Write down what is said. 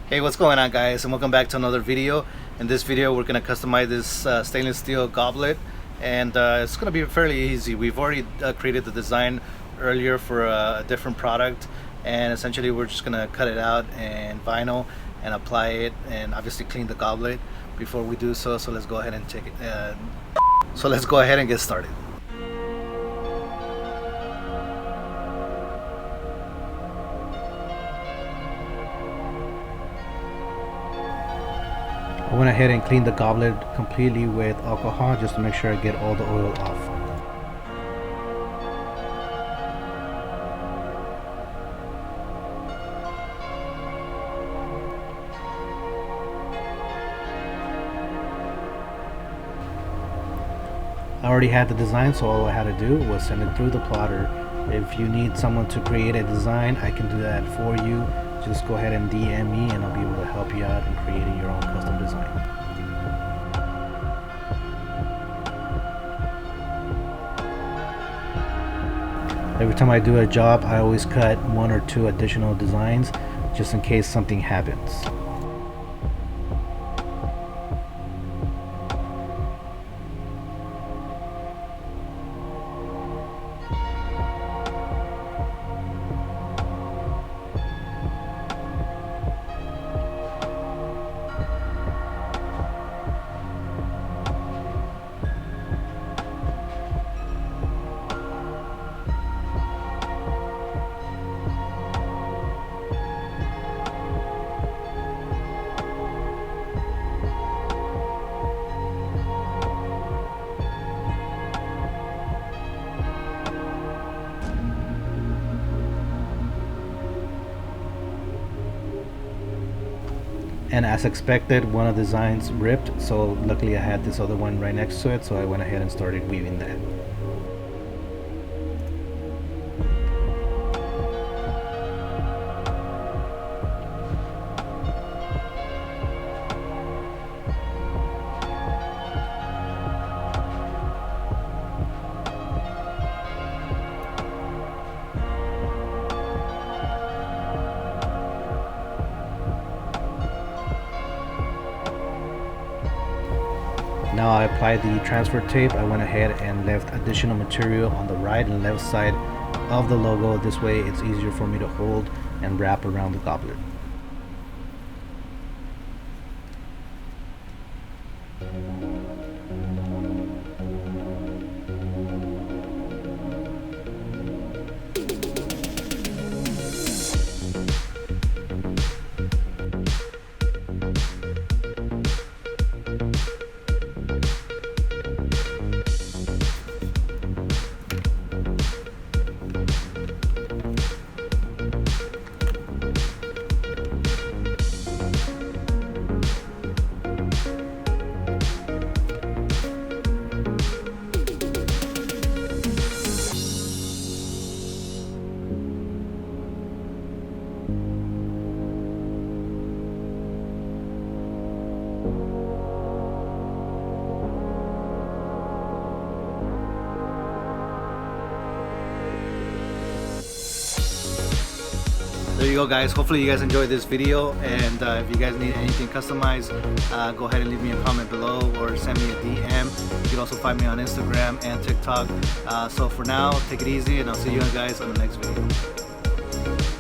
Hey, what's going on, guys, and welcome back to another video. In this video we're going to customize this stainless steel goblet, and it's going to be fairly easy. We've already created the design earlier for a different product, and essentially we're just going to cut it out in vinyl and apply it, and obviously clean the goblet before we do so. So let's go ahead and take it. So let's go ahead and get started. I went ahead and cleaned the goblet completely with alcohol just to make sure I get all the oil off. I already had the design, so all I had to do was send it through the plotter. If you need someone to create a design, I can do that for you. Just go ahead and DM me and I'll be able to help you out in creating your own custom design. Every time I do a job, I always cut 1 or 2 additional designs just in case something happens. And as expected, one of the designs ripped, so luckily I had this other one right next to it, so I went ahead and started weaving that. Now I applied the transfer tape. I went ahead and left additional material on the right and left side of the logo. This way it's easier for me to hold and wrap around the goblet. There you go, guys. Hopefully you guys enjoyed this video, and if you guys need anything customized, go ahead and leave me a comment below or send me a DM. You can also find me on Instagram and TikTok. So for now, take it easy, and I'll see you guys on the next video.